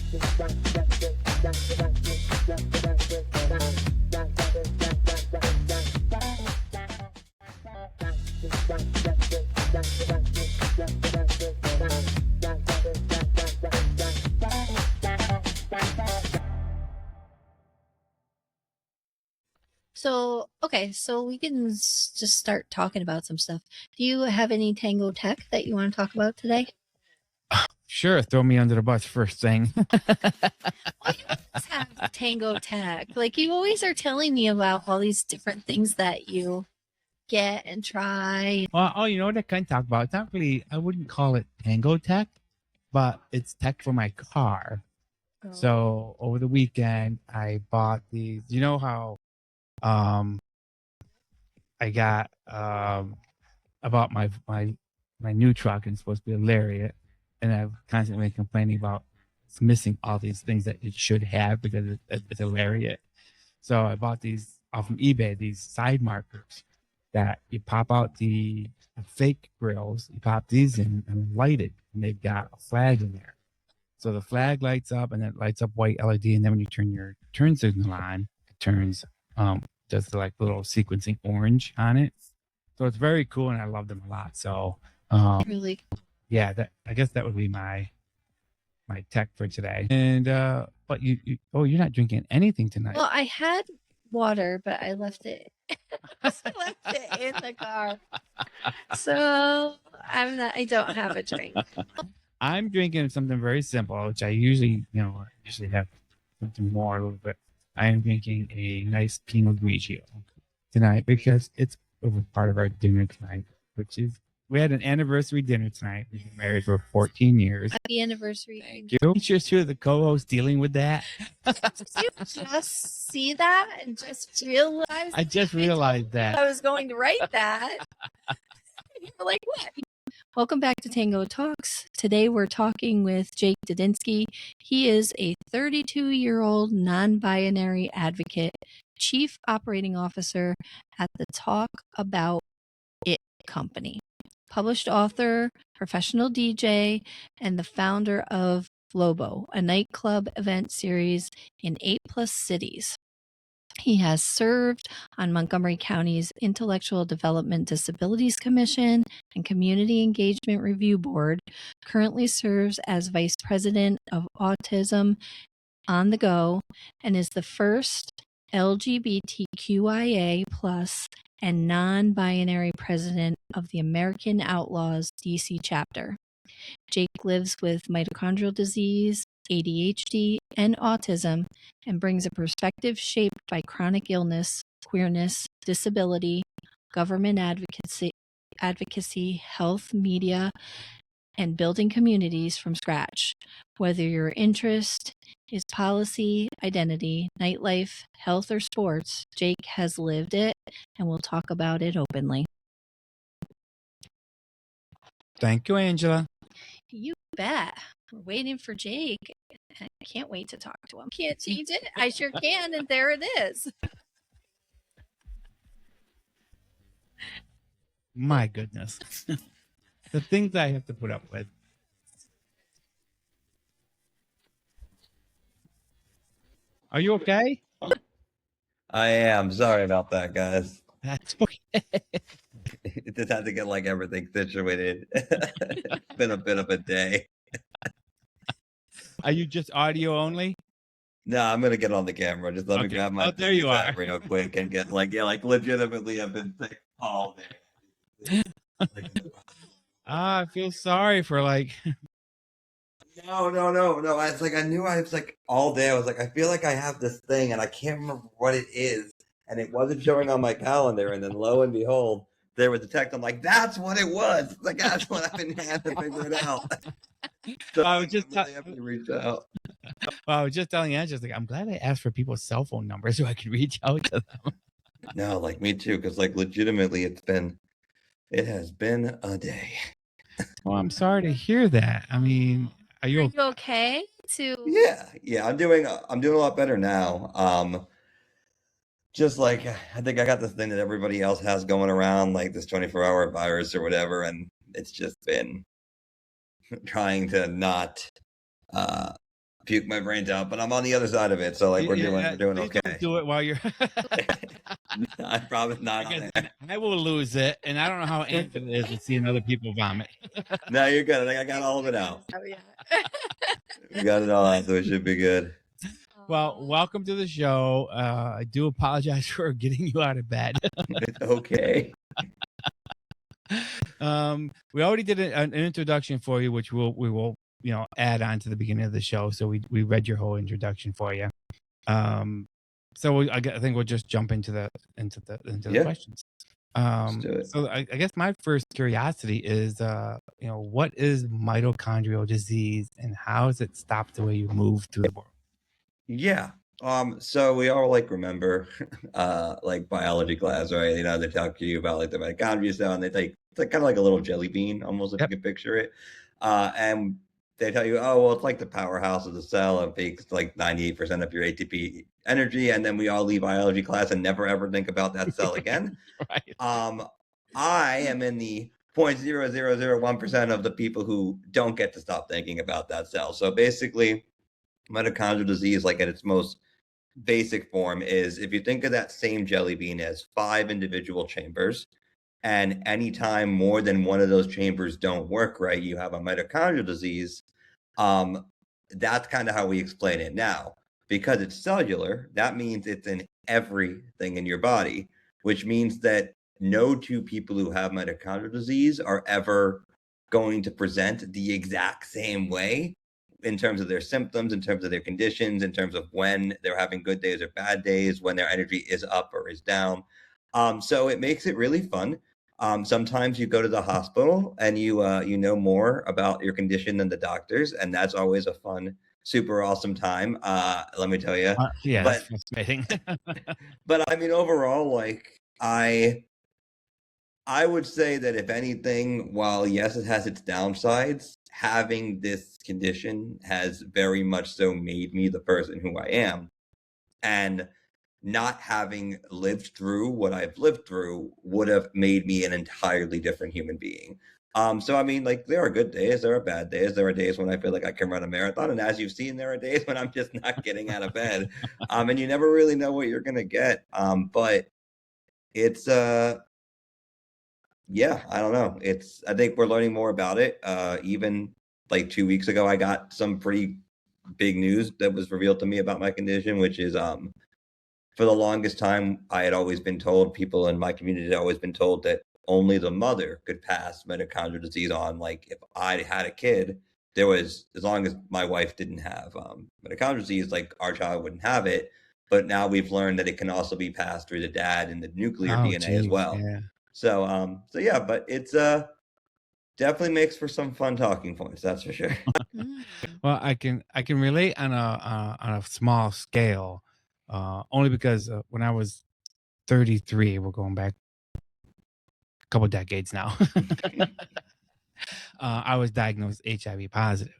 So, okay, so we can just start talking about some stuff. Do you have any Tango Tech that you want to talk about today? Sure, throw me under the bus first thing. Well, you always have Tango Tech. Like, you always are telling me about all these different things that you get and try. Well, you know what I can talk about? It's not really, I wouldn't call it Tango Tech, but it's tech for my car. Oh. So over the weekend, I bought these. You know how I got about my new truck, and it's supposed to be a Lariat, and I've constantly been complaining about it's missing all these things that it should have because it's a Lariat. So I bought these off from eBay, these side markers that you pop out the fake grills, you pop these in and light it, and they've got a flag in there. So the flag lights up, and it lights up white LED, and then when you turn your turn signal on, it turns does the like little sequencing orange on it. So it's very cool, and I love them a lot. So Really? yeah, I guess that would be my tech for today. And but you're not drinking anything tonight. Well, I had water, but I left it. I left it in the car. So I don't have a drink. I'm drinking something very simple, which I usually have something more a little bit. I am drinking a nice Pinot Grigio tonight because it's part of our dinner tonight, which is we had an anniversary dinner tonight. We've been married for 14 years. Happy anniversary. Thank you. Just to the co-host dealing with that. Did you just see that and just realize? I just realized that. I was going to write that. You were like, what? Welcome back to Tango Talks. Today we're talking with Jake Didinsky. He is a 32-year-old non-binary advocate, chief operating officer at the Talk About It company, published author, professional DJ, and the founder of Lobo, a nightclub event series in 8+ cities. He has served on Montgomery County's Intellectual Development Disabilities Commission and Community Engagement Review Board, currently serves as Vice President of Autism on the Go, and is the first LGBTQIA+ and non-binary president of the American Outlaws DC chapter. Jake lives with mitochondrial disease, ADHD, and autism, and brings a perspective shaped by chronic illness, queerness, disability, government advocacy, health, media, and building communities from scratch. Whether your interest is policy, identity, nightlife, health, or sports, Jake has lived it and will talk about it openly. Thank you, Angela. You bet. We're waiting for Jake. I can't wait to talk to him. Can't change it. I sure can, and there it is. My goodness. The things I have to put up with. Are you okay? I am. Sorry about that, guys. That's okay. Just had to get like everything situated. It's been a bit of a day. Are you just audio only? No, I'm gonna get on the camera. Just let me grab my there you are. real quick and get like legitimately I've been sick all day. I feel sorry for like No. It's like I knew I was like all day. I was like, I feel like I have this thing and I can't remember what it is. And it wasn't showing on my calendar. And then lo and behold, there was a text. I'm like, that's what it was. Like that's what I've been having to figure it out. So I was just really having to reach out. Well, I was just telling Angela, like, I'm glad I asked for people's cell phone numbers so I could reach out to them. No, like me too, because like legitimately it has been a day. Well, I'm sorry to hear that. I mean, are you okay? Yeah, I'm doing a lot better now. Just like I think I got this thing that everybody else has going around, like this 24-hour virus or whatever, and it's just been trying to not puke my brains out, but I'm on the other side of it, so like we're doing please okay. Don't do it while you're. I promise not on Because there. I will lose it, and I don't know how angry it is to seeing other people vomit. No, you're good. I got all of it out. Oh yeah. We got it all out, so it should be good. Well, welcome to the show. I do apologize for getting you out of bed. It's okay. We already did an introduction for you, which we will add on to the beginning of the show. So we read your whole introduction for you. So I think we'll just jump into the questions. Let's do it. So I guess my first curiosity is, what is mitochondrial disease and how does it stop the way you move through the world? Yeah. So we all like remember like biology class, right? They talk to you about like the mitochondria cell, and they take it's like kind of like a little jelly bean, almost if you can picture it. And they tell you, oh well, it's like the powerhouse of the cell. It makes like 98% of your ATP energy, and then we all leave biology class and never ever think about that cell again. Right. I am in the 0.0001% of the people who don't get to stop thinking about that cell. So basically, mitochondrial disease, like at its most basic form, is if you think of that same jelly bean as 5 individual chambers, and anytime more than one of those chambers don't work right, you have a mitochondrial disease. That's kind of how we explain it now. Because it's cellular, that means it's in everything in your body, which means that no two people who have mitochondrial disease are ever going to present the exact same way in terms of their symptoms, in terms of their conditions, in terms of when they're having good days or bad days, when their energy is up or is down. So it makes it really fun. Sometimes you go to the hospital and you know more about your condition than the doctors, and that's always a fun, super awesome time. Let me tell you. Yeah, but, that's fascinating. But I mean, overall, like I would say that if anything, while yes, it has its downsides, having this condition has very much so made me the person who I am. And not having lived through what I've lived through would have made me an entirely different human being. So I mean, like there are good days, there are bad days, there are days when I feel like I can run a marathon, and as you've seen, there are days when I'm just not getting out of bed. And you never really know what you're gonna get. But it's yeah, I don't know. I think we're learning more about it. Even like 2 weeks ago, I got some pretty big news that was revealed to me about my condition, which is for the longest time, I had always been told, people in my community had always been told that only the mother could pass mitochondrial disease on. Like if I had a kid, there was, as long as my wife didn't have mitochondrial disease, like our child wouldn't have it. But now we've learned that it can also be passed through the dad and the nuclear DNA as well. Yeah. So yeah, but it's definitely makes for some fun talking points, that's for sure. Well, I can relate on a small scale, only because when I was 33, we're going back a couple decades now. I was diagnosed HIV positive,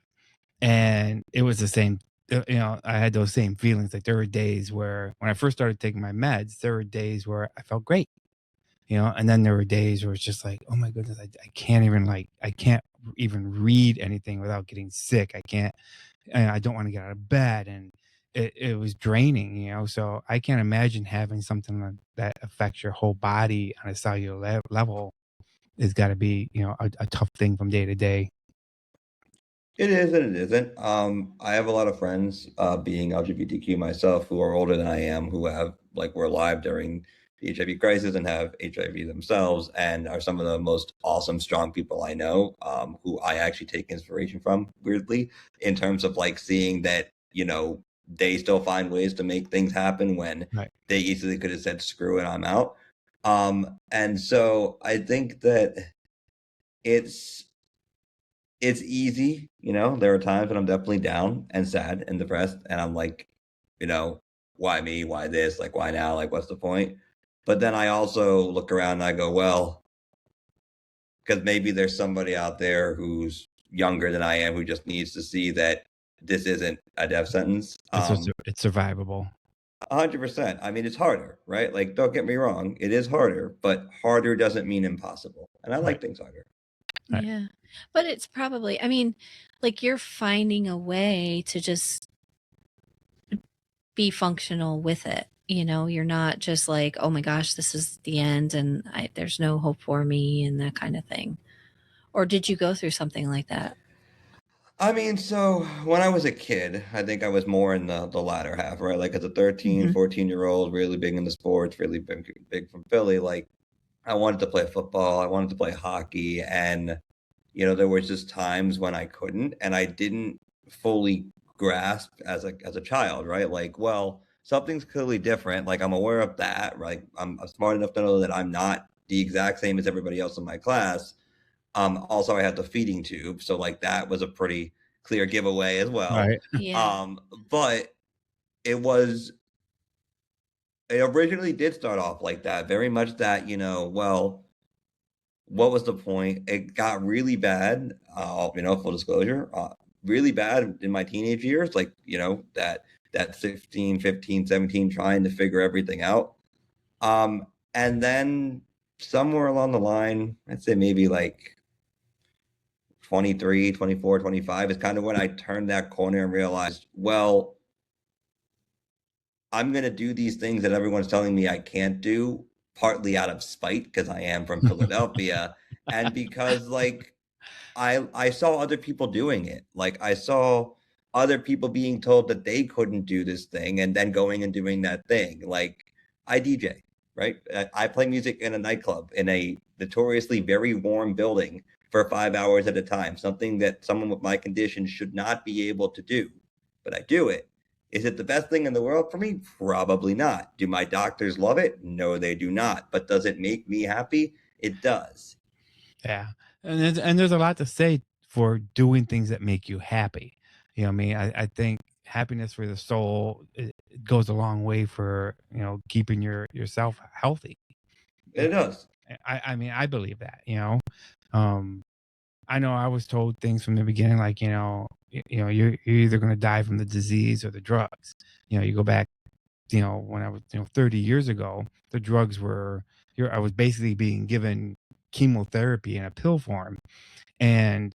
and it was the same. I had those same feelings. Like there were days where, when I first started taking my meds, there were days where I felt great. And then there were days where it's just like, oh my goodness, I can't even read anything without getting sick. I don't want to get out of bed, and it was draining, so I can't imagine having something that affects your whole body on a cellular level. It's got to be, a tough thing from day to day. It is and it isn't. I have a lot of friends, being LGBTQ myself, who are older than I am, who were alive during the HIV crisis and have HIV themselves, and are some of the most awesome, strong people I know, who I actually take inspiration from, weirdly, in terms of like seeing that, they still find ways to make things happen when they easily could have said, screw it, I'm out. And so I think that it's easy, there are times when I'm definitely down and sad and depressed, and I'm like, why me? Why this? Like, why now? Like, what's the point? But then I also look around and I go, well, because maybe there's somebody out there who's younger than I am who just needs to see that this isn't a death sentence. It's survivable. 100%. I mean, it's harder, right? Like, don't get me wrong, it is harder, but harder doesn't mean impossible. And I like things harder. Yeah. But it's probably, I mean, like you're finding a way to just be functional with it. You know, you're not just like, oh my gosh, this is the end and there's no hope for me and that kind of thing. Or did you go through something like that? I mean, so when I was a kid, I think I was more in the latter half, right? Like as a 13, 14-year-old, really big into sports, really big from Philly. Like I wanted to play football, I wanted to play hockey, and there was just times when I couldn't, and I didn't fully grasp as a child, right? Like, well, something's clearly different. Like I'm aware of that, right? I'm smart enough to know that I'm not the exact same as everybody else in my class. Also, I had the feeding tube, so like that was a pretty clear giveaway as well. Right. Yeah. But it was it originally did start off like that, very much that well, what was the point? It got really bad. Full disclosure, really bad in my teenage years, like that 16, 15, 17, trying to figure everything out. And then somewhere along the line, I'd say maybe like 23, 24, 25 is kind of when I turned that corner and realized, well, I'm going to do these things that everyone's telling me I can't do, partly out of spite because I am from Philadelphia and because like I saw other people doing it. Like I saw other people being told that they couldn't do this thing and then going and doing that thing. Like I DJ, right? I play music in a nightclub in a notoriously very warm building for 5 hours at a time, something that someone with my condition should not be able to do. But I do it. Is it the best thing in the world for me? Probably not. Do my doctors love it? No, they do not. But does it make me happy? It does. Yeah. And there's a lot to say for doing things that make you happy. You know what I mean? I think happiness for the soul, it goes a long way for, keeping yourself healthy. It does. I mean, I believe that, Um, I know I was told things from the beginning, like, you're either going to die from the disease or the drugs. You go back, when I was, 30 years ago, the drugs were, I was basically being given chemotherapy in a pill form. And,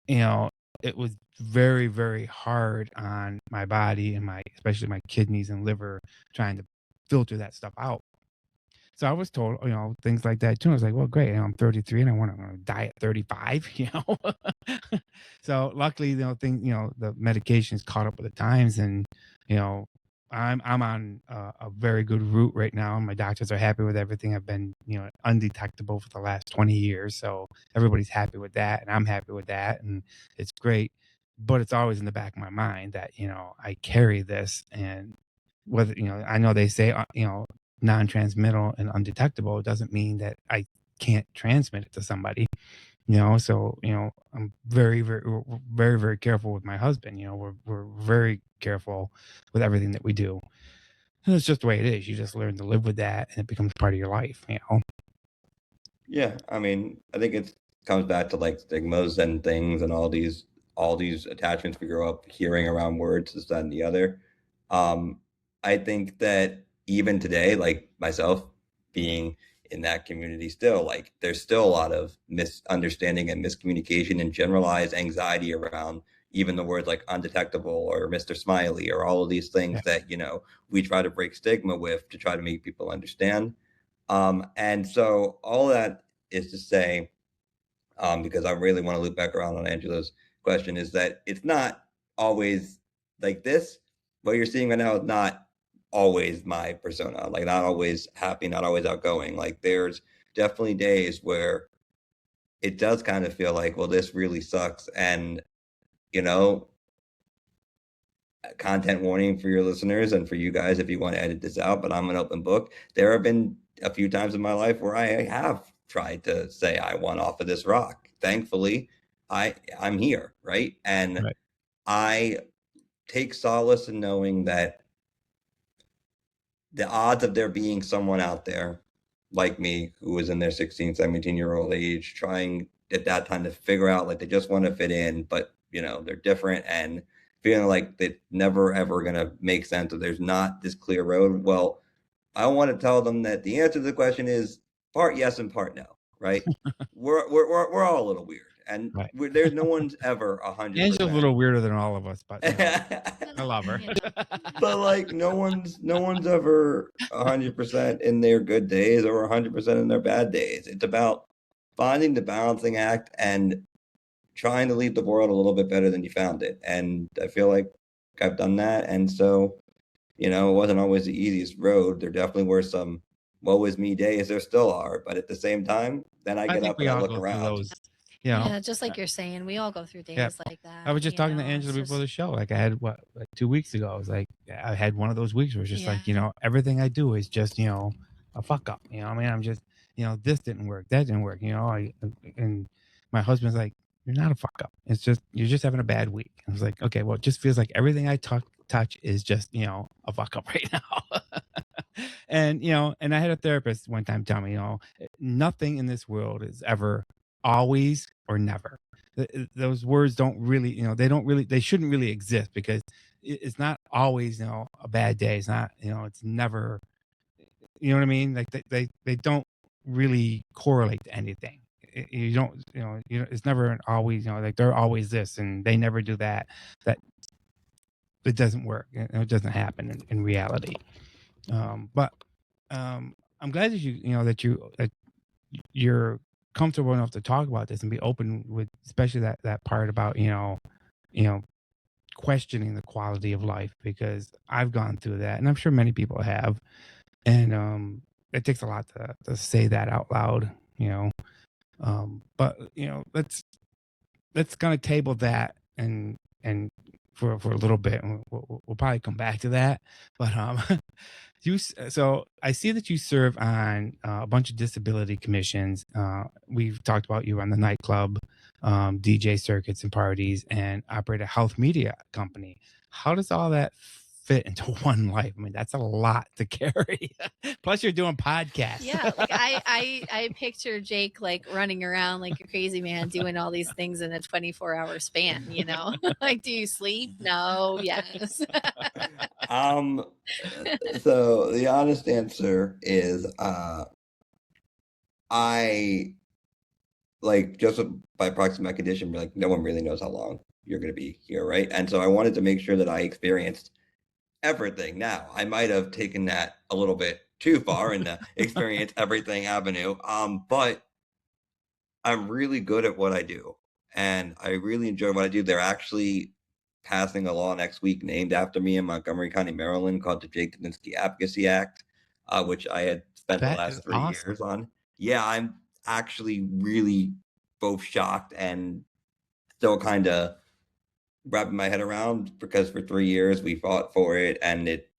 you know, it was very, very hard on my body and especially my kidneys and liver, trying to filter that stuff out. So I was told, things like that too. I was like, well, great. I'm 33 and I want to die at 35, So luckily, the medication's caught up with the times, and, you know, I'm on a very good route right now. My doctors are happy with everything. I've been, undetectable for the last 20 years. So everybody's happy with that, and I'm happy with that. And it's great. But it's always in the back of my mind that, I carry this, and whether, I know they say, non-transmittal and undetectable, it doesn't mean that I can't transmit it to somebody. So, I'm very, very, we're very, very careful with my husband. We're very careful with everything that we do. And it's just the way it is. You just learn to live with that, and it becomes part of your life. Yeah, I mean, I think it comes back to like stigmas and things and all these attachments we grow up hearing around words, this, that, and the other. Um, I think that even today, like myself being in that community still, like there's still a lot of misunderstanding and miscommunication and generalized anxiety around even the words like undetectable or Mr. Smiley or all of these things Yeah. that, we try to break stigma with to try to make people understand. And so all that is to say, because I really want to loop back around on Angela's question, is that it's not always like this. What you're seeing right now is not always my persona, like not always happy, not always outgoing. Like there's definitely days where it does kind of feel like, well, this really sucks. And, you know, content warning for your listeners and for you guys if you want to edit this out, but I'm an open book. There have been a few times in my life where I have tried to say I want off of this rock. Thankfully, I'm here, right? And Right. I take solace in knowing that the odds of there being someone out there like me who was in their 16, 17-year-old age trying at that time to figure out like they just want to fit in, but they're different and feeling like they're never ever gonna make sense or there's not this clear road. Well, I want to tell them that the answer to the question is part yes and part no, right? we're all a little weird and Right. there's no one's ever 100%. Angela's a little weirder than all of us, but I love her. But like no one's ever 100% in their good days or 100% in their bad days. It's about finding the balancing act and trying to leave the world a little bit better than you found it. And I feel like I've done that. And so, it wasn't always the easiest road. There definitely were some woe is me days. There still are. But at the same time, then I get think up we and I all look go through around. those. Yeah, just like you're saying, we all go through days like that. I was just talking to Angela before the show. Like I had like 2 weeks ago. I was like, I had one of those weeks where it's just like, everything I do is just, a fuck up. I mean, I'm just, this didn't work, that didn't work. And my husband's like, you're not a fuck up. It's just you're just having a bad week. I was like, okay, well, it just feels like everything I touch is just, a fuck up right now. And and I had a therapist one time tell me, nothing in this world is ever always or never. Those words don't really, they shouldn't really exist because it's not always, a bad day. It's not, it's never, you know what I mean? Like they don't really correlate to anything. You don't, it's never always, like they're always this and they never do that. That it doesn't work. It doesn't happen in reality. But I'm glad that that you're comfortable enough to talk about this and be open with, especially that part about questioning the quality of life, because I've gone through that, and I'm sure many people have, and it takes a lot to say that out loud. But let's kind of table that and for a little bit, and we'll probably come back to that. But so I see that you serve on a bunch of disability commissions. We've talked about you on the nightclub, DJ circuits and parties, and operate a health media company. How does all that fit into one life? I mean, that's a lot to carry. Plus, you're doing podcasts. Yeah, like I picture Jake like running around like a crazy man doing all these things in a 24-hour span. Like, do you sleep? No. Yes. So the honest answer is, I like just by proxy my condition, like no one really knows how long you're going to be here, right? And so I wanted to make sure that I experienced everything. Now I might have taken that a little bit too far in the experience everything avenue, but I'm really good at what I do, and I really enjoy what I do. They're actually passing a law next week named after me in Montgomery County, Maryland, called the Jake Didinsky Advocacy Act, which I had spent the last 3 years on. Yeah, I'm actually really both shocked and still kind of wrapping my head around, because for 3 years we fought for it, and it,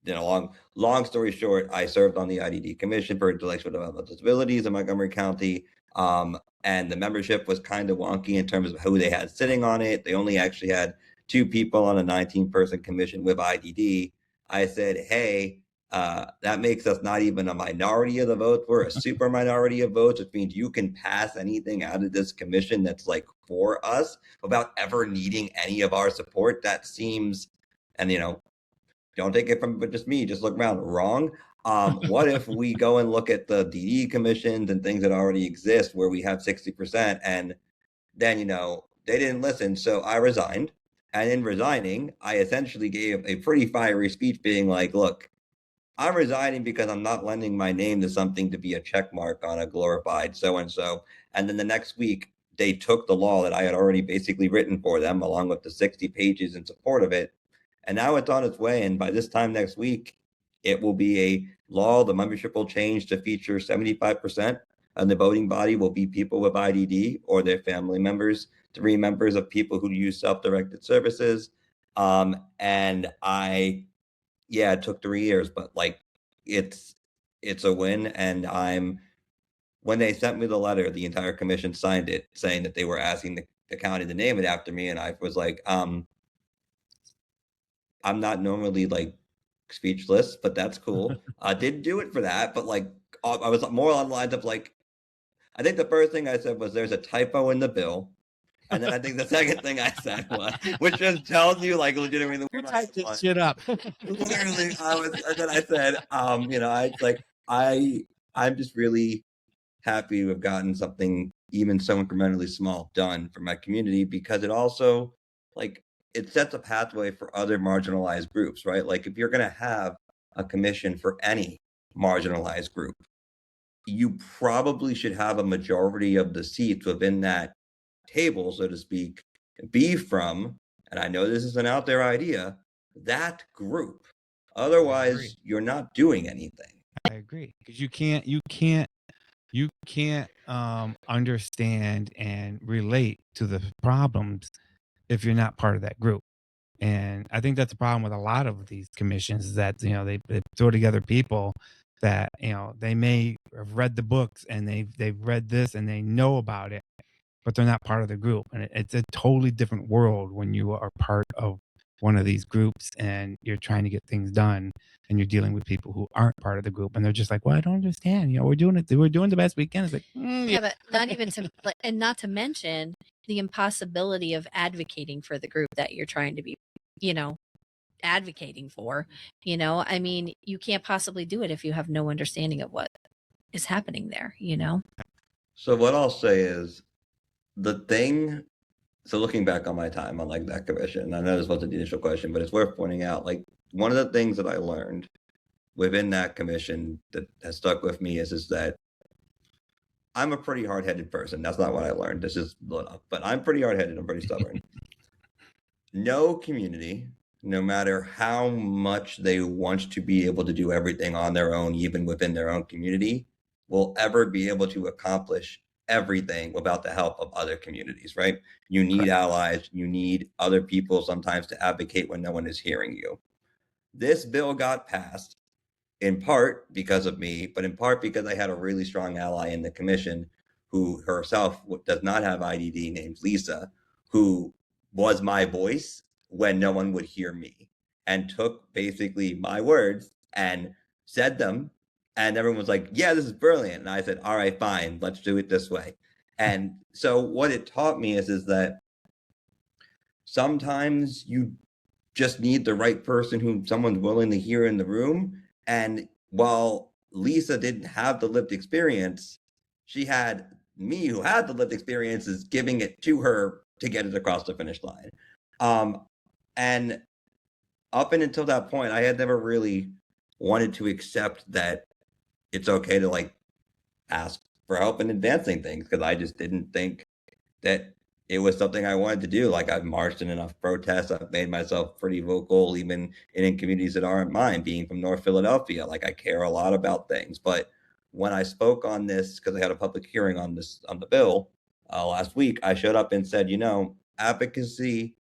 long story short, I served on the IDD Commission for Intellectual Developmental Disabilities in Montgomery County. And the membership was kind of wonky in terms of who they had sitting on it. They only actually had 2 people on a 19-person commission with IDD. I said, hey, that makes us not even a minority of the votes. We're a super minority of votes, which means you can pass anything out of this commission that's like for us without ever needing any of our support. That seems, and don't take it from just me, just look around, wrong. What if we go and look at the DD commissions and things that already exist where we have 60%, and then, they didn't listen. So I resigned. And in resigning, I essentially gave a pretty fiery speech being like, look, I'm resigning because I'm not lending my name to something to be a check mark on a glorified so-and-so. And then the next week, they took the law that I had already basically written for them, along with the 60 pages in support of it. And now it's on its way. And by this time next week, it will be a law. The membership will change to feature 75%, and the voting body will be people with IDD or their family members, 3 members of people who use self-directed services. And it took 3 years, but like it's a win. And when they sent me the letter, the entire commission signed it saying that they were asking the county to name it after me. And I was like, I'm not normally like speechless, but that's cool. I didn't do it for that, but like I was more on the lines of like, I think the first thing I said was there's a typo in the bill. And then I think the second thing I said was, which just tells you like legitimately you typed this shit up. Literally, and then I said, I'm just really happy to have gotten something even so incrementally small done for my community, because it also, like, it sets a pathway for other marginalized groups, right? Like if you're going to have a commission for any marginalized group, you probably should have a majority of the seats within that table, so to speak, be from, and I know this is an out there idea, that group. Otherwise, you're not doing anything. I agree, because you can't understand and relate to the problems if you're not part of that group. And I think that's a problem with a lot of these commissions, is that they throw together people that they may have read the books and they've read this and they know about it, but they're not part of the group. And it's a totally different world when you are part of one of these groups and you're trying to get things done and you're dealing with people who aren't part of the group and they're just like, well, I don't understand. We're doing the best we can. It's like, Yeah, but not even to, and not to mention the impossibility of advocating for the group that you're trying to be, advocating for. I mean, you can't possibly do it if you have no understanding of what is happening there. So what I'll say is so looking back on my time on like that commission, I know this wasn't the initial question, but it's worth pointing out, like one of the things that I learned within that commission that has stuck with me is that I'm a pretty hard-headed person. That's not what I learned. This is blown up, but I'm pretty hard-headed. I'm pretty stubborn. No community, no matter how much they want to be able to do everything on their own, even within their own community, will ever be able to accomplish everything without the help of other communities, right? You need allies, you need other people sometimes to advocate when no one is hearing you. This bill got passed in part because of me, but in part because I had a really strong ally in the commission who herself does not have IDD, named Lisa, who was my voice when no one would hear me and took basically my words and said them. And everyone was like, yeah, this is brilliant. And I said, all right, fine, let's do it this way. And so what it taught me is that sometimes you just need the right person who someone's willing to hear in the room. And while Lisa didn't have the lived experience, she had me who had the lived experiences giving it to her to get it across the finish line. And up and until that point, I had never really wanted to accept that it's okay to like ask for help in advancing things, because I just didn't think that it was something I wanted to do. Like I've marched in enough protests. I've made myself pretty vocal, even in communities that aren't mine, being from North Philadelphia. Like I care a lot about things. But when I spoke on this, because I had a public hearing on the bill last week, I showed up and said, advocacy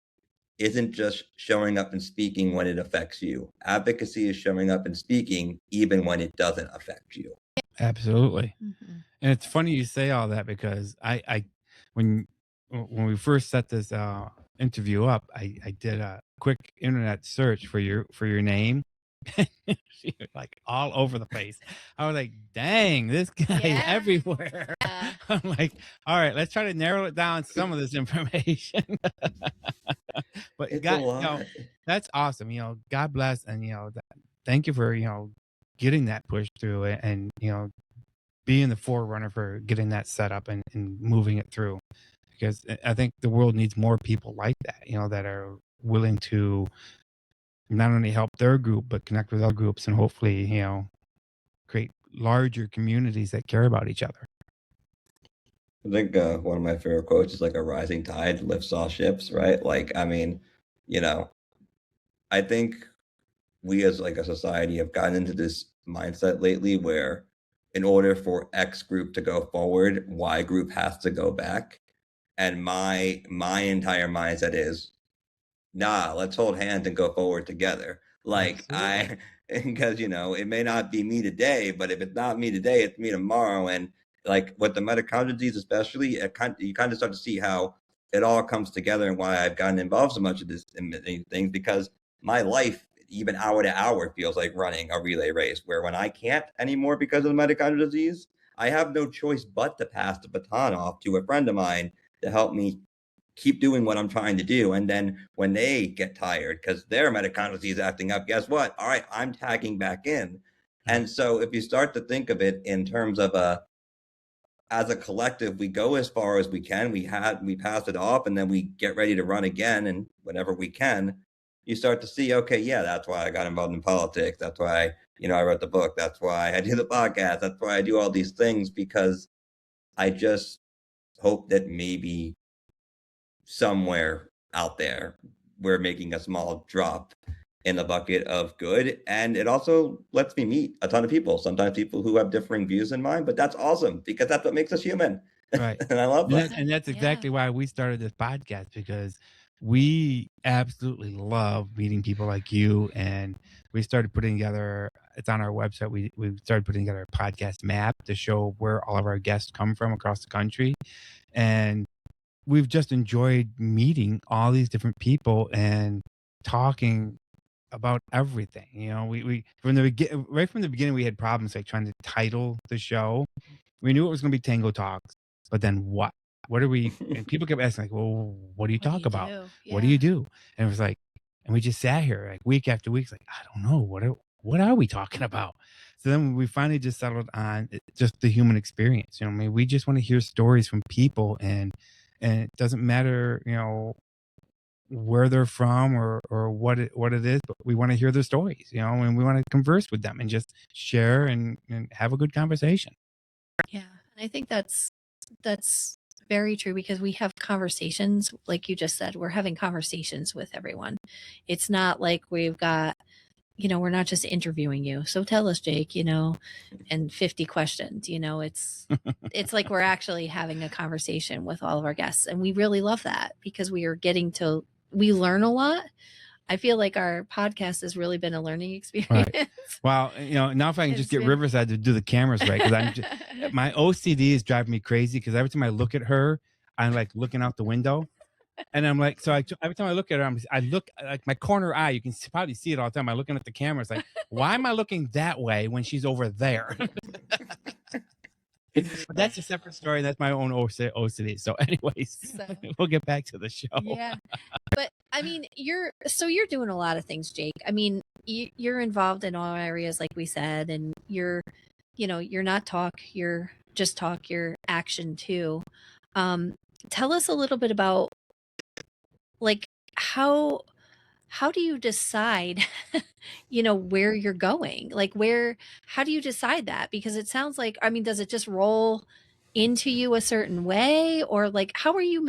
isn't just showing up and speaking when it affects you. Advocacy is showing up and speaking even when it doesn't affect you. absolutely. And it's funny you say all that, because I when we first set this interview up, I did a quick internet search for your name. She was like all over the place. I was like, dang, this guy's everywhere. I'm like, all right, let's try to narrow it down, some of this information. But It's God, a lot. that's awesome. God bless, and thank you for getting that pushed through it, and being the forerunner for getting that set up and moving it through, because I think the world needs more people like that, that are willing to not only help their group but connect with other groups, and hopefully create larger communities that care about each other. I think one of my favorite quotes is like, a rising tide lifts all ships, right? Like, I mean, I think we as like a society have gotten into this mindset lately where in order for X group to go forward, Y group has to go back. And my entire mindset is, nah, let's hold hands and go forward together. Like because it may not be me today, but if it's not me today, it's me tomorrow. And like with the mitochondrial disease, especially, you kind of start to see how it all comes together, and why I've gotten involved so much of this in things, because my life, even hour to hour, feels like running a relay race, where when I can't anymore because of the mitochondrial disease, I have no choice but to pass the baton off to a friend of mine to help me keep doing what I'm trying to do. And then when they get tired because their mitochondrial disease is acting up, guess what? All right, I'm tagging back in. And so if you start to think of it in terms of as a collective, we go as far as we can. We pass it off, and then we get ready to run again. And whenever we can, you start to see, okay, yeah, that's why I got involved in politics. That's why, I wrote the book. That's why I do the podcast. That's why I do all these things, because I just hope that maybe somewhere out there we're making a small drop in the bucket of good. And it also lets me meet a ton of people, sometimes people who have differing views than mine, but that's awesome because that's what makes us human. Right. And I love that. And that's exactly why we started this podcast, because we absolutely love meeting people like you. And we started putting together, it's on our website. We started putting together a podcast map to show where all of our guests come from across the country. And we've just enjoyed meeting all these different people and talking about everything. We right from the beginning, we had problems like trying to title the show. We knew it was going to be Tango Talks, but then what? What are we? And people kept asking, like, well, what do you talk about? What do you do? And it was like, and we just sat here like week after week, like, I don't know, what are we talking about? So then we finally just settled on just the human experience. I mean, we just want to hear stories from people, and it doesn't matter, where they're from or what it is, but we want to hear their stories, and we want to converse with them and just share and have a good conversation. Yeah, and I think that's very true, because we have conversations, like you just said, we're having conversations with everyone. It's not like we've got, we're not just interviewing you. So tell us, Jake, and 50 questions, it's like we're actually having a conversation with all of our guests. And we really love that, because we learn a lot. I feel like our podcast has really been a learning experience. Right. Well, now if I can just get Riverside to do the cameras right, because my OCD is driving me crazy, because every time I look at her, I'm like looking out the window, and I'm like, every time I look at her, I look like my corner eye. You can probably see it all the time. I'm looking at the camera. It's like, why am I looking that way when she's over there? But that's a separate story. That's my own OCD. So, anyways, we'll get back to the show. Yeah, but I mean, you're doing a lot of things, Jake. I mean, you're involved in all areas, like we said, and you're not talk, you're just talk, you're action too. Tell us a little bit about, like, how do you decide where you're going, like how do you decide that? Because it sounds like, I mean, does it just roll into you a certain way, or like how are you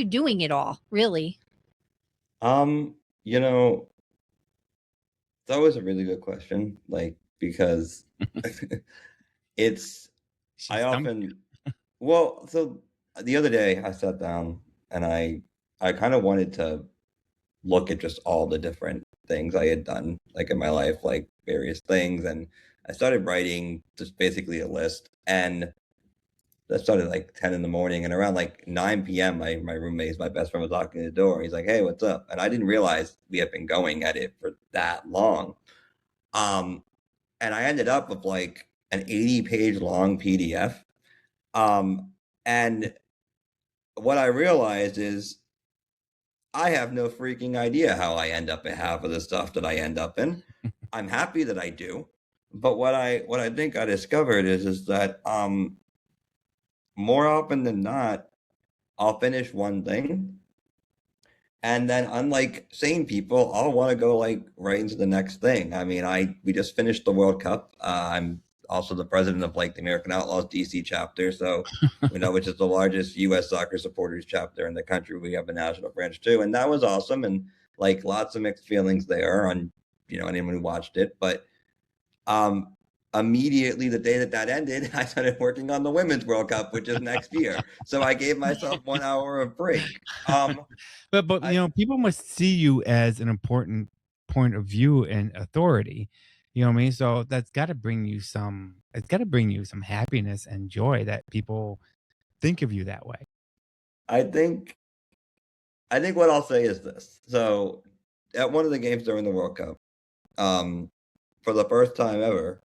doing it all, really? You know, it's always a really good question, like, because it's I often well, so the other day I sat down and I kind of wanted to look at just all the different things I had done, like, in my life, like various things, and I started writing just basically a list. And that started like 10 in the morning, and around like 9 p.m. my roommate, my best friend, was knocking at the door. He's like, "Hey, what's up?" And I didn't realize we had been going at it for that long. Um, and I ended up with like an 80-page long PDF. And what I realized is I have no freaking idea how I end up in half of the stuff that I end up in. I'm happy that I do, but what I think I discovered is that more often than not, I'll finish one thing, and then, unlike sane people, I'll want to go like right into the next thing. I mean, we just finished the World Cup. I'm also the president of like the American Outlaws DC chapter, so which is the largest U.S. soccer supporters chapter in the country. We have a national branch too, and that was awesome. And like lots of mixed feelings there on anyone who watched it, but immediately the day that ended, I started working on the Women's World Cup, which is next year. So I gave myself 1 hour of break. But people must see you as an important point of view and authority. You know what I mean? So that's got to bring you some. It's got to bring you some happiness and joy that people think of you that way. I think what I'll say is this. So at one of the games during the World Cup, for the first time ever,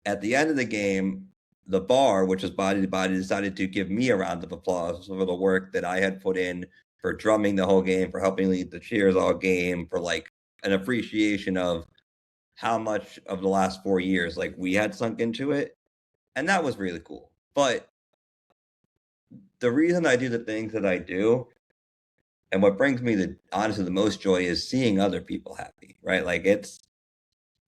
at the end of the game, the bar, which was Body to Body, decided to give me a round of applause for the work that I had put in, for drumming the whole game, for helping lead the cheers all game, for like an appreciation of how much of the last 4 years like we had sunk into it. And that was really cool. But the reason I do the things that I do, and what brings me honestly the most joy, is seeing other people happy, right? Like it's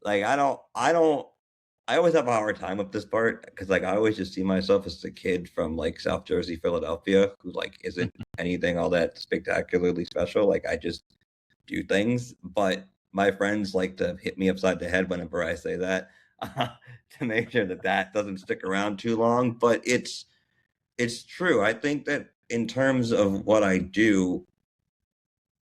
like I always have a hard time with this part because like I always just see myself as a kid from like South Jersey, Philadelphia, who like isn't anything all that spectacularly special. Like I just do things, but my friends like to hit me upside the head whenever I say that to make sure that that doesn't stick around too long. But it's true. I think that in terms of what I do,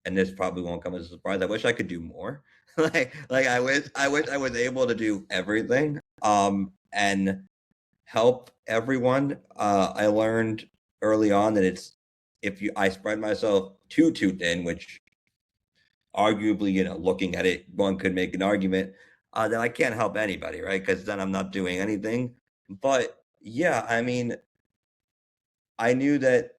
and this probably won't come as a surprise, I wish I could do more. Like I wish I was able to do everything and help everyone. I learned early on that it's if you I spread myself too thin, which arguably, looking at it, one could make an argument that I can't help anybody, right? Because then I'm not doing anything. But yeah, I mean, I knew that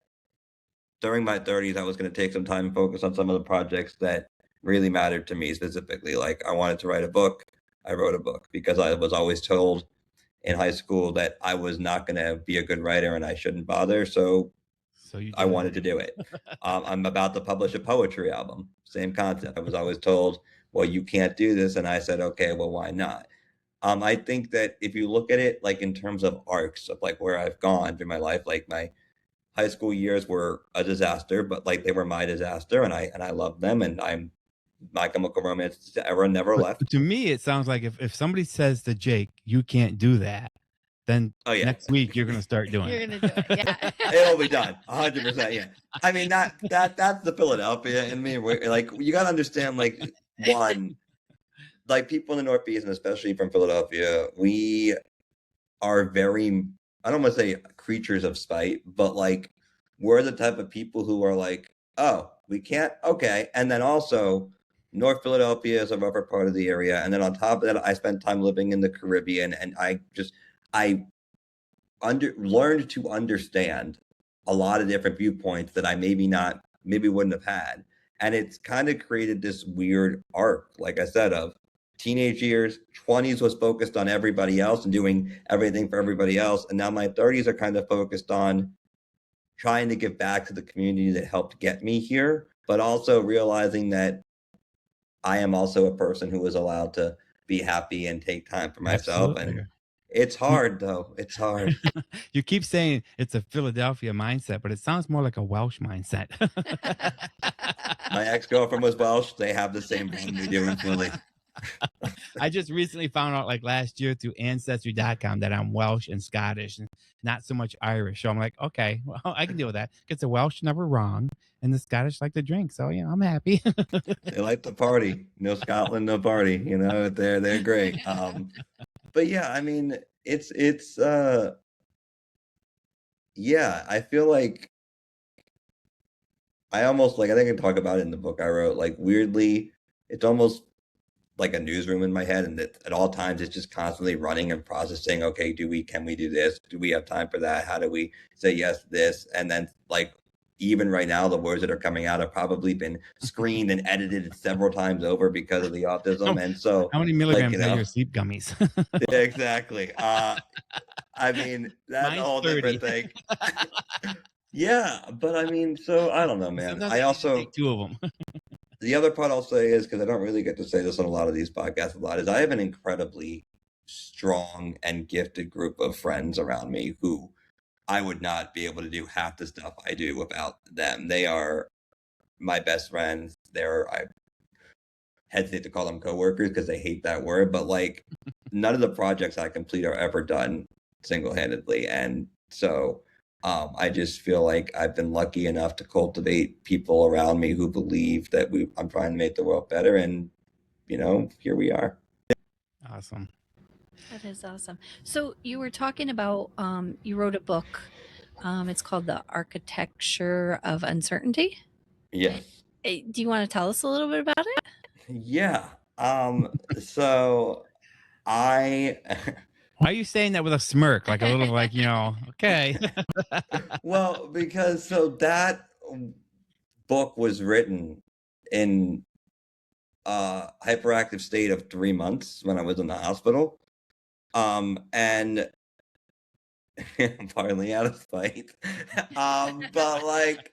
during my 30s, I was going to take some time and focus on some of the projects that really mattered to me specifically. Like I wanted to write a book. I wrote a book because I was always told in high school that I was not going to be a good writer and I shouldn't bother. So I wanted to do it. I'm about to publish a poetry album. Same concept. I was always told, well, you can't do this. And I said, okay, well, why not? I think that if you look at it like in terms of arcs of like where I've gone through my life, like my high school years were a disaster, but like they were my disaster and I loved them and I'm my chemical romance era never But left. to me, it sounds like if somebody says to Jake, "You can't do that," then Oh yeah. next week you're gonna start doing You're it. gonna do it. Yeah. It'll be done 100%. Yeah. I mean, that's the Philadelphia in me. Like you got to understand, like one, like people in the Northeast and especially from Philadelphia, we are very, I don't want to say creatures of spite, but like we're the type of people who are like, oh, we can't, okay. And then also, North Philadelphia is a rougher part of the area. And then on top of that, I spent time living in the Caribbean and I learned to understand a lot of different viewpoints that I maybe wouldn't have had. And it's kind of created this weird arc, like I said, of teenage years, 20s was focused on everybody else and doing everything for everybody else. And now my 30s are kind of focused on trying to give back to the community that helped get me here, but also realizing that I am also a person who is allowed to be happy and take time for myself. Absolutely. And it's hard though. It's hard. You keep saying it's a Philadelphia mindset, but it sounds more like a Welsh mindset. My ex-girlfriend was Welsh. They have the same thing we do in Philly. I just recently found out, like last year through Ancestry.com, that I'm Welsh and Scottish, and not so much Irish. So I'm like, okay, well, I can deal with that because the Welsh never wrong, and the Scottish like to drink. So I'm happy. They like to party. No Scotland, no party. They're great. But yeah, I mean, it's yeah, I feel like I think I talk about it in the book I wrote. Like weirdly, it's almost like a newsroom in my head, and that at all times it's just constantly running and processing. Okay, can we do this? Do we have time for that? How do we say yes to this? And then like even right now, the words that are coming out have probably been screened and edited several times over because of the autism. And so, How many milligrams are your sleep gummies? Yeah, exactly. I mean, that's Mine's a whole 30. different thing. Yeah, but I mean, so I don't know, man. Sometimes I just also take 2 of them. the other part I'll say is because I don't really get to say this on a lot of these podcasts a lot is I have an incredibly strong and gifted group of friends around me who I would not be able to do half the stuff I do without them. They are my best friends. I hesitate to call them coworkers because they hate that word, but like none of the projects I complete are ever done single-handedly. And so I just feel like I've been lucky enough to cultivate people around me who believe that I'm trying to make the world better. And, here we are. Awesome. That is awesome. So you were talking about you wrote a book. It's called The Architecture of Uncertainty. Yes. Do you want to tell us a little bit about it? Yeah. So I Why are you saying that with a smirk? Like a little like, okay. well, because so that book was written in a hyperactive state of 3 months when I was in the hospital. And partly out of spite. But like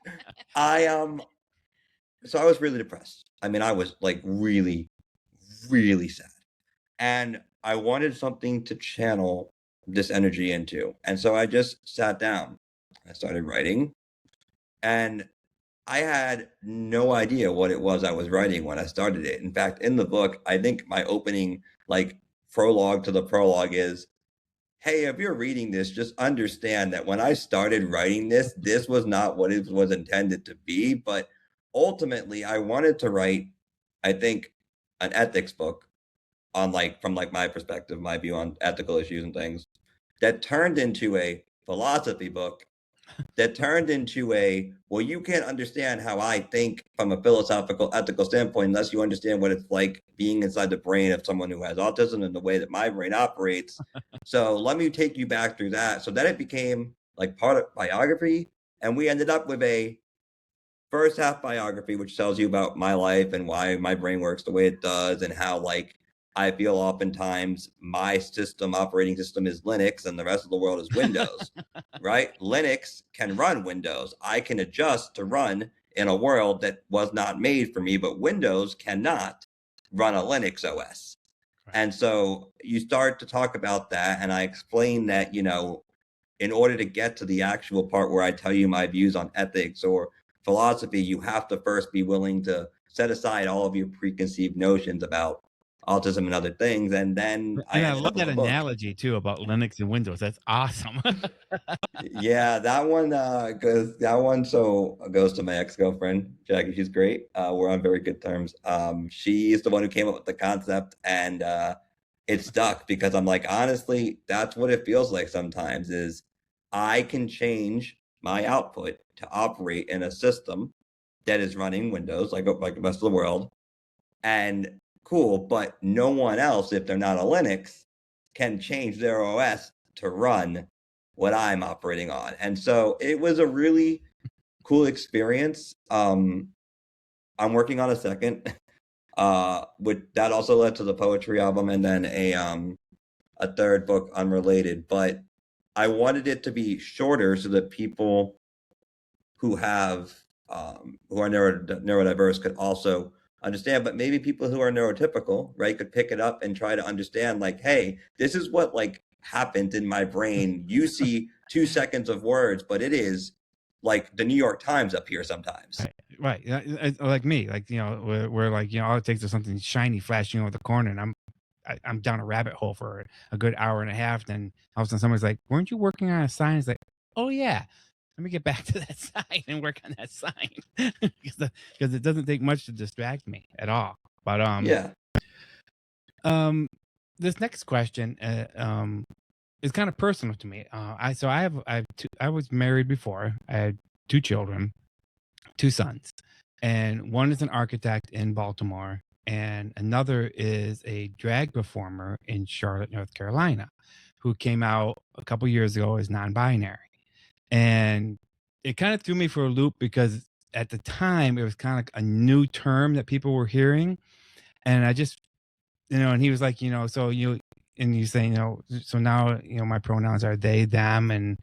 so I was really depressed. I mean, I was like really, really sad. And I wanted something to channel this energy into. And so I just sat down. I started writing, and I had no idea what it was I was writing when I started it. In fact, in the book, I think my opening, like, prologue to the prologue is, hey, if you're reading this, just understand that when I started writing this, this was not what it was intended to be. But ultimately, I wanted to write, I think, an ethics book on, like, from like my perspective, my view on ethical issues and things, that turned into a philosophy book, that turned into a, well, you can't understand how I think from a philosophical ethical standpoint unless you understand what it's like being inside the brain of someone who has autism and the way that my brain operates. So let me take you back through that. So then it became like part of biography, and we ended up with a first half biography, which tells you about my life and why my brain works the way it does, and how, like, I feel oftentimes my system, operating system, is Linux and the rest of the world is Windows, right? Linux can run Windows. I can adjust to run in a world that was not made for me, but Windows cannot run a Linux OS. And so you start to talk about that, and I explain that, in order to get to the actual part where I tell you my views on ethics or philosophy, you have to first be willing to set aside all of your preconceived notions about autism and other things. And then I And I ended love up with that a book. analogy too about Linux and Windows. That's awesome. Yeah, that one goes to my ex-girlfriend, Jackie. She's great. We're on very good terms. She's the one who came up with the concept, and it stuck because I'm like, honestly, that's what it feels like sometimes is I can change my output to operate in a system that is running Windows like the rest of the world. And cool, but no one else, if they're not a Linux, can change their OS to run what I'm operating on. And so it was a really cool experience. I'm working on a second. That also led to the poetry album, and then a third book unrelated. But I wanted it to be shorter so that people who have who are neurodiverse could also understand, but maybe people who are neurotypical, right, could pick it up and try to understand, like, hey, this is what, like, happened in my brain. You see 2 seconds of words, but it is like the New York Times up here sometimes. Right. Like me, like, we're like, all it takes is something shiny flashing over the corner, and I'm down a rabbit hole for a good hour and a half. Then all of a sudden somebody's like, weren't you working on a sign? It's like, oh yeah, let me get back to that sign and work on that sign. Because it doesn't take much to distract me at all. But Yeah. this next question is kind of personal to me. I was married before. I had 2 children, 2 sons, and one is an architect in Baltimore, and another is a drag performer in Charlotte, North Carolina, who came out a couple years ago as non-binary. And it kind of threw me for a loop because at the time it was kind of like a new term that people were hearing. And I just, and he was like, and you say, so now, my pronouns are they, them. And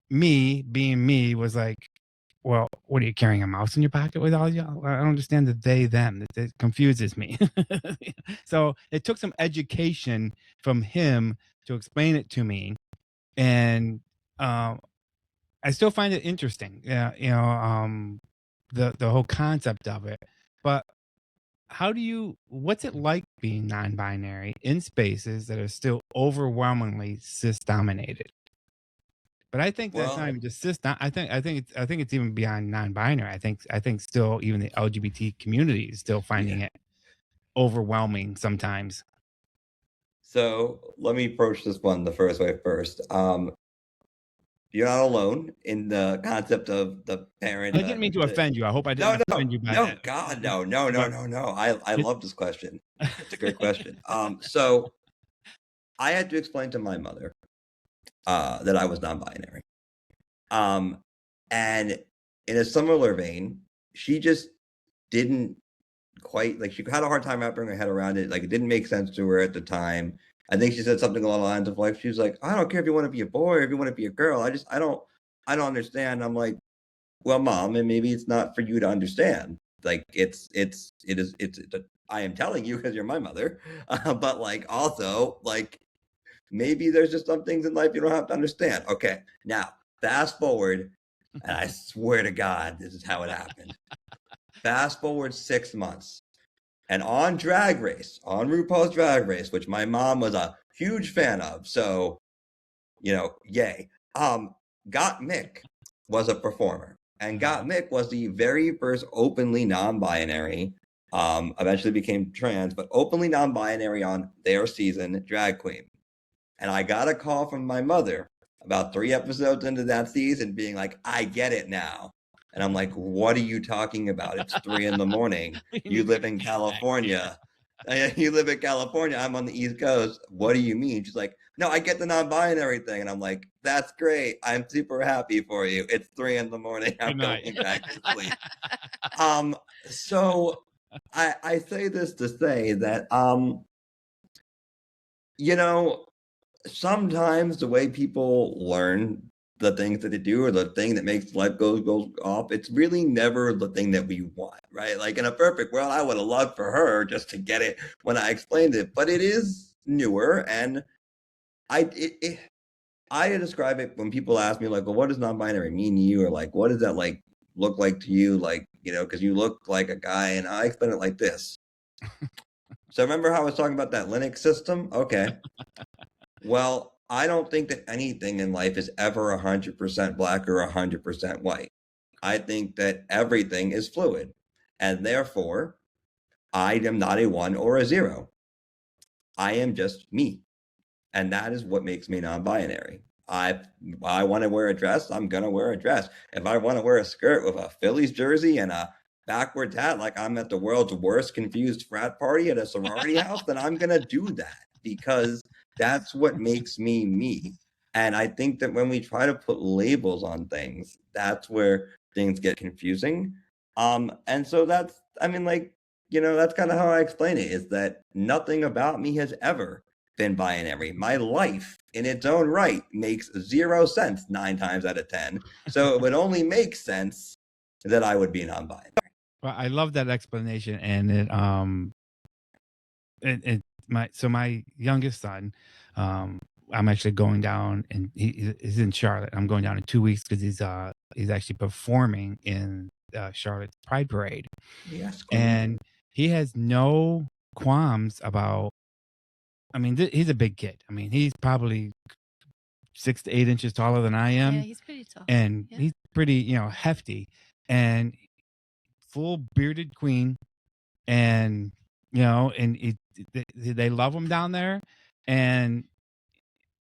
me being me was like, well, what are you carrying a mouse in your pocket with all you? I don't understand the they, them. It confuses me. So it took some education from him to explain it to me. And, I still find it interesting. Yeah, the whole concept of it. But what's it like being non-binary in spaces that are still overwhelmingly cis dominated? But I think that's not Well, even just cis. I think it's even beyond non-binary. I think still even the LGBT community is still finding yeah. it overwhelming sometimes. So let me approach this one the first way first. You're not alone in the concept of the parent. I didn't mean to offend you. I hope I didn't No, offend no, you by no, that. God, no, no, no, But no, no. I it, love this question. It's a great question. So I had to explain to my mother that I was non-binary. Um, and in a similar vein, she just didn't quite, like, she had a hard time wrapping her head around it. Like, it didn't make sense to her at the time. I think she said something along the lines of like, she was like, I don't care if you want to be a boy or if you want to be a girl. I don't understand. I'm like, well, mom, and maybe it's not for you to understand. Like I am telling you because you're my mother, but like also like maybe there's just some things in life you don't have to understand. Okay, now fast forward, and I swear to God, this is how it happened. Fast forward 6 months, and on Drag Race, on RuPaul's Drag Race, which my mom was a huge fan of, so yay. Got Mick was a performer, and Got Mick was the very first openly non-binary. Eventually became trans, but openly non-binary on their season, drag queen. And I got a call from my mother about 3 episodes into that season being like, I get it now. And I'm like, what are you talking about? It's 3 a.m. You live in California. You live in California. I'm on the East Coast. What do you mean? She's like, no, I get the non-binary thing. And I'm like, that's great. I'm super happy for you. It's 3 a.m. I'm going back to sleep. So I say this to say that, sometimes the way people learn the things that they do or the thing that makes life goes off, it's really never the thing that we want, right? Like in a perfect world, I would have loved for her just to get it when I explained it, but it is newer, and I describe it when people ask me like, well, what does non-binary mean to you, or like, what does that like look like to you, like, because you look like a guy, and I explain it like this. So remember how I was talking about that Linux system? Okay. Well, I don't think that anything in life is ever 100% black or 100% white. I think that everything is fluid, and therefore, I am not a 1 or a 0. I am just me, and that is what makes me non-binary. I want to wear a dress, I'm gonna wear a dress. If I want to wear a skirt with a Phillies jersey and a backwards hat, like I'm at the world's worst confused frat party at a sorority house, then I'm gonna do that because that's what makes me me. And I think that when we try to put labels on things, that's where things get confusing. And so that's, I mean, like, that's kind of how I explain it, is that nothing about me has ever been binary. My life in its own right makes 0 sense 9 times out of 10. So it would only make sense that I would be non-binary. Well, I love that explanation, and my youngest son, I'm actually going down, and he's in Charlotte. I'm going down in 2 weeks because he's actually performing in Charlotte's Pride Parade. Yes, and he has no qualms about. I mean, he's a big kid. I mean, he's probably 6 to 8 inches taller than I am. Yeah, he's pretty tall. And Yeah. he's pretty, hefty, and full bearded queen, and and they love him down there, and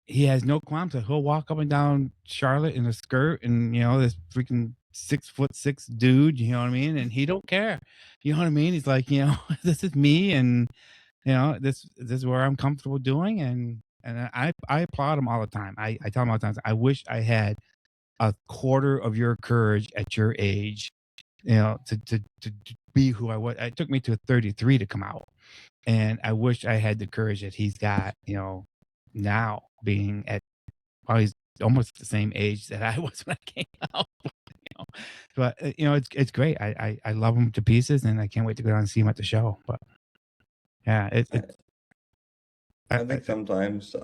he has no qualms. So he'll walk up and down Charlotte in a skirt, and this freaking 6'6" dude, you know what I mean, and he don't care, you know what I mean. He's like, this is me, and this is where I'm comfortable doing, and I applaud him all the time. I tell him all the time, I wish I had a quarter of your courage at your age, to be who I was. It took me to 33 to come out, and I wish I had the courage that he's got, now, being at probably almost the same age that I was when I came out. But it's great. I love him to pieces, and I can't wait to go down and see him at the show. But yeah, I think sometimes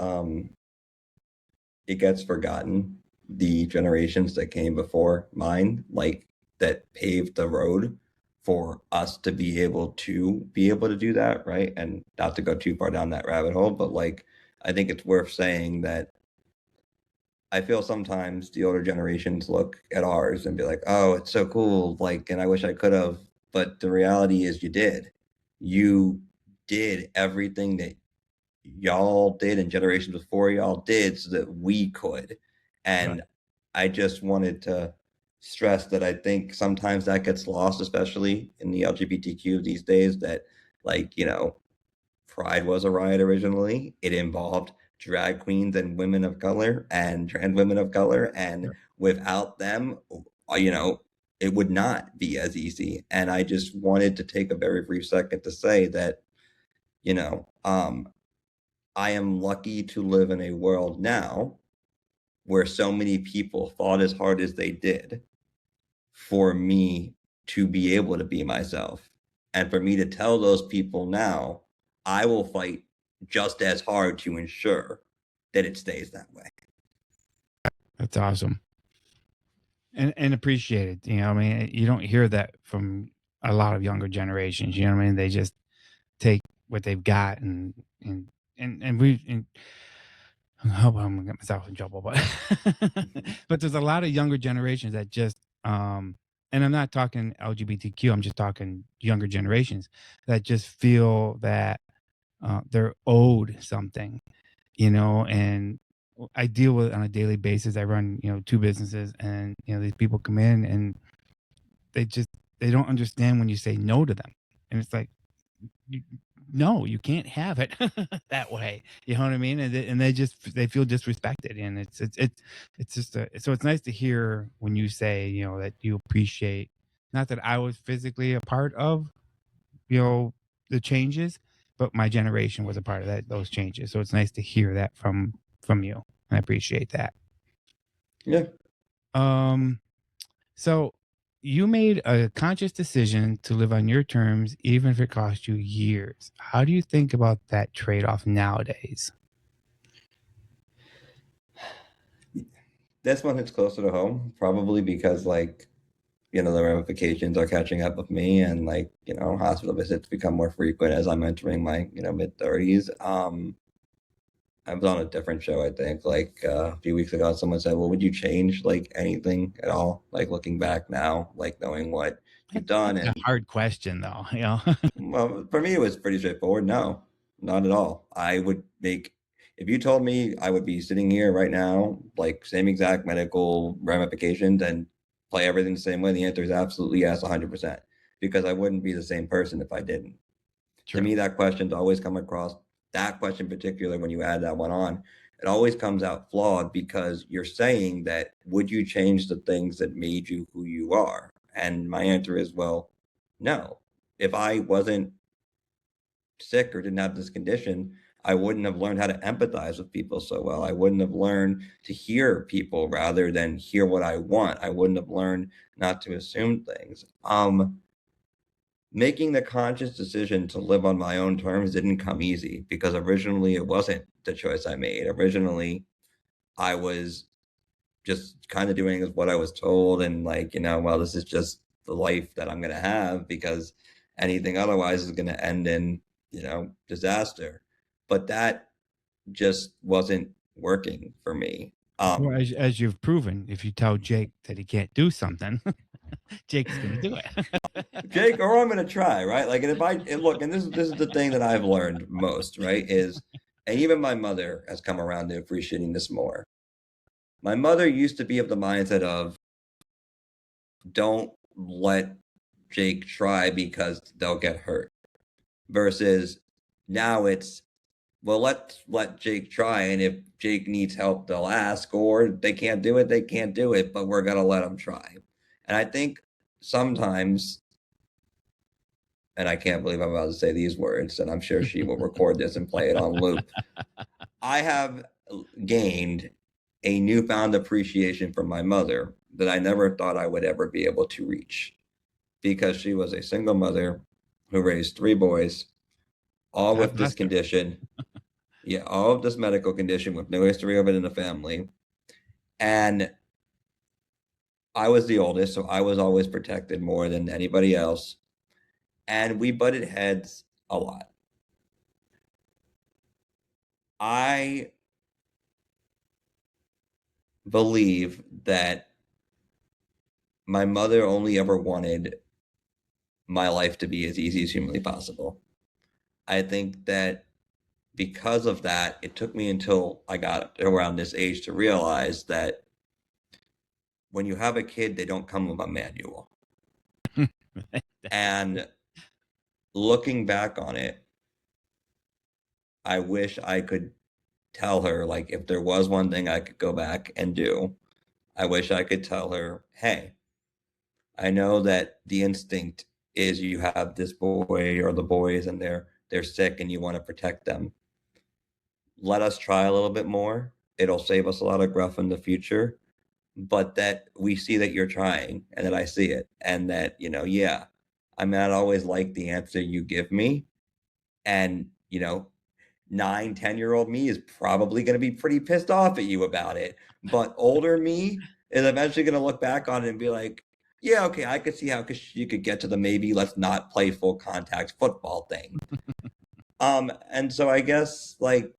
it gets forgotten, the generations that came before mine, like that paved the road for us to be able to do that, right? And not to go too far down that rabbit hole, but like I think it's worth saying that I feel sometimes the older generations look at ours and be like, oh, it's so cool, like, and I wish I could have. But the reality is you did everything that y'all did and generations before y'all did so that we could. And Right. I just wanted to stress that I think sometimes that gets lost, especially in the LGBTQ these days, that like, Pride was a riot originally. It involved drag queens and women of color and trans women of color. And without them, it would not be as easy. And I just wanted to take a very brief second to say that, I am lucky to live in a world now where so many people fought as hard as they did for me to be able to be myself. And for me to tell those people now, I will fight just as hard to ensure that it stays that way. That's awesome. And appreciate it. I mean, you don't hear that from a lot of younger generations. You know what I mean? They just take what they've got and I hope I'm gonna get myself in trouble, but but there's a lot of younger generations that just and I'm not talking LGBTQ, I'm just talking younger generations that just feel that they're owed something, and I deal with it on a daily basis. I run, 2 businesses, and these people come in and they don't understand when you say no to them. And it's like, no, you can't have it that way. You know what I mean? And they feel disrespected, and it's just so it's nice to hear when you say, that you appreciate, not that I was physically a part of, the changes, but my generation was a part of those changes. So it's nice to hear that from you. I appreciate that. Yeah. So you made a conscious decision to live on your terms, even if it cost you years. How do you think about that trade-off nowadays? This one hits closer to home, probably because the ramifications are catching up with me, and hospital visits become more frequent as I'm entering my mid-30s. I was on a different show, I think, a few weeks ago. Someone said, well, would you change anything at all? Looking back now, knowing what you've done. That's a hard question, though. Well, for me, it was pretty straightforward. No, not at all. If you told me I would be sitting here right now, same exact medical ramifications and play everything the same way, the answer is absolutely yes, 100%, because I wouldn't be the same person if I didn't. True. To me, that question's always come across, that question in particular, when you add that one on, it always comes out flawed, because you're saying that, would you change the things that made you who you are? And my answer is, well, no. If I wasn't sick or didn't have this condition, I wouldn't have learned how to empathize with people so well. I wouldn't have learned to hear people rather than hear what I want. I wouldn't have learned not to assume things. Making the conscious decision to live on my own terms didn't come easy, because originally it wasn't the choice I made. Originally, I was just kind of doing what I was told, and well, this is just the life that I'm going to have, because anything otherwise is going to end in disaster. But that just wasn't working for me. Well, as you've proven, if you tell Jake that he can't do something, Jake's going to do it. Jake, or I'm going to try, right? And this is the thing that I've learned most, right? And even my mother has come around to appreciating this more. My mother used to be of the mindset of, don't let Jake try because they'll get hurt. Versus now it's, well, let's let Jake try, and if Jake needs help, they'll ask, or they can't do it, they can't do it, but we're going to let them try. And I think sometimes, and I can't believe I'm about to say these words, and I'm sure she will record this and play it on loop, I have gained a newfound appreciation for my mother that I never thought I would ever be able to reach, because she was a single mother who raised 3 boys, all with this condition. Yeah, all of this medical condition with no history of it in the family. And I was the oldest, so I was always protected more than anybody else. And we butted heads a lot. I believe that my mother only ever wanted my life to be as easy as humanly possible. I think that because of that, it took me until I got around this age to realize that when you have a kid, they don't come with a manual. And looking back on it, I wish I could tell her, if there was one thing I could go back and do, I wish I could tell her, hey, I know that the instinct is you have this boy or the boys and they're sick and you want to protect them. let us try a little bit more. It'll save us a lot of gruff in the future, but that we see that you're trying and that I see it, and that, yeah, I may not always like the answer you give me. And, 9, 10-year-old me is probably going to be pretty pissed off at you about it. But older me is eventually going to look back on it and be like, yeah, okay, I could see how you could get to the maybe let's not play full contact football thing. And so I guess like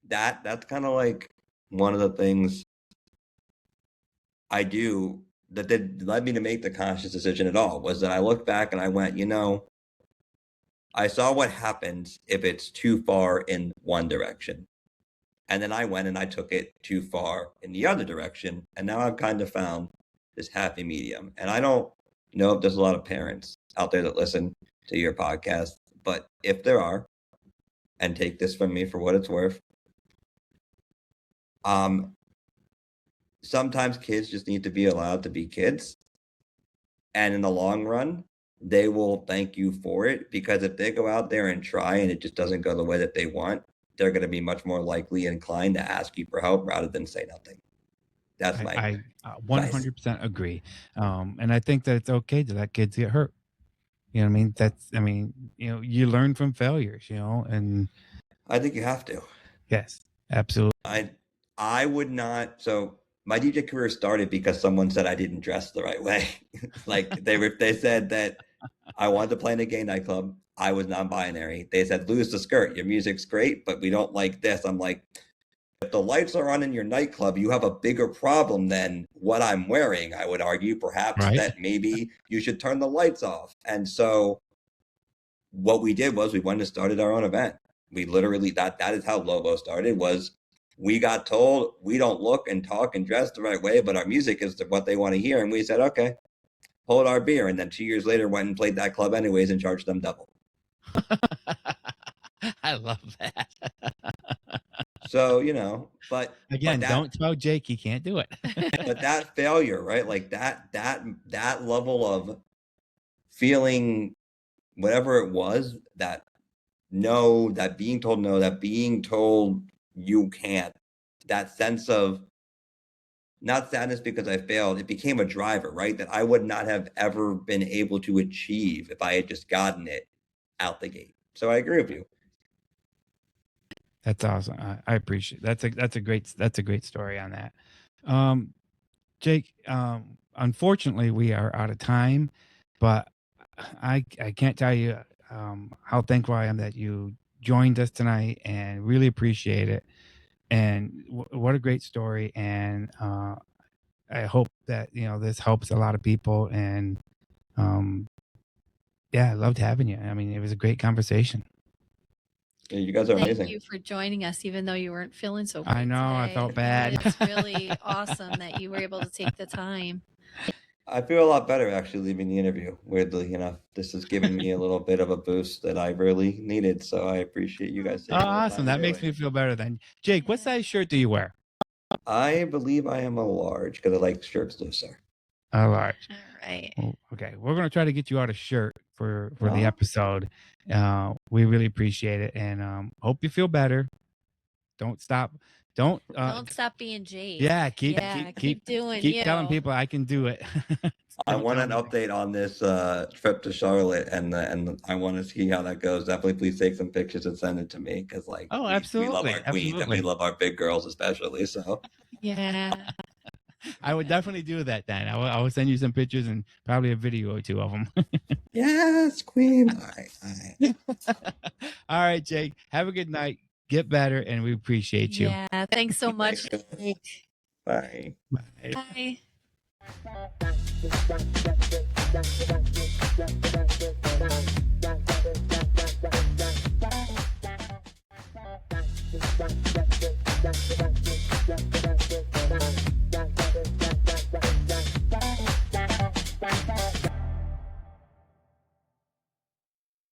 that's kind of like one of the things I do that led me to make the conscious decision at all, was that I looked back and I went, I saw what happens if it's too far in one direction. And then I went and I took it too far in the other direction. And now I've kind of found this happy medium. And I don't know if there's a lot of parents out there that listen to your podcast, but if there are, and take this from me for what it's worth, sometimes kids just need to be allowed to be kids. And in the long run, they will thank you for it, because if they go out there and try and it just doesn't go the way that they want, they're going to be much more likely inclined to ask you for help rather than say nothing. That's I 100% agree. And I think that it's okay to let kids get hurt. You know what I mean? You learn from failures, and I think you have to. Yes, absolutely. I would not. So my DJ career started because someone said I didn't dress the right way. Like they said that I wanted to play in a gay nightclub. I was non-binary. They said, lose the skirt. Your music's great, but we don't like this. I'm like, if the lights are on in your nightclub, you have a bigger problem than what I'm wearing. I would argue perhaps that maybe you should turn the lights off. And so what we did was we went and started our own event. We literally, that is how Lobo started, was we got told we don't look and talk and dress the right way, but our music is what they want to hear. And we said, okay, hold our beer. And then 2 years later went and played that club anyways and charged them double. I love that. So, but again, don't tell Jake he can't do it. But that failure, right? Like that level of feeling whatever it was, that no, that being told no, that being told you can't, that sense of not sadness because I failed, it became a driver, right? That I would not have ever been able to achieve if I had just gotten it out the gate. So I agree with you. That's awesome. I appreciate it. That's a great story on that. Jake, unfortunately we are out of time, but I can't tell you how thankful I am that you joined us tonight, and really appreciate it. And what a great story. And I hope that, this helps a lot of people. And yeah, I loved having you. I mean, it was a great conversation. Yeah, you guys are amazing. Thank you for joining us, even though you weren't feeling so good I know, today. I felt bad. It's really awesome that you were able to take the time. I feel a lot better actually leaving the interview, weirdly enough. This has given me a little bit of a boost that I really needed. So I appreciate you guys taking the time Awesome. That makes me feel better then. Jake, what size shirt do you wear? I believe I am a large, because I like shirts looser. A large. All right. Oh, okay. We're going to try to get you out a shirt for the episode. We really appreciate it, and hope you feel better. Don't stop. Don't stop being Jake. Yeah, keep doing. Keep telling people I can do it. I want an update on this trip to Charlotte, and I want to see how that goes. Definitely, please take some pictures and send it to me, because absolutely, we love our queens and we love our big girls especially. So yeah, I would definitely do that. Then I will send you some pictures and probably a video or two of them. Yes, queen. All right. All right, Jake. Have a good night. Get better, and we appreciate you. Yeah, thanks so much. Bye. Bye. Bye.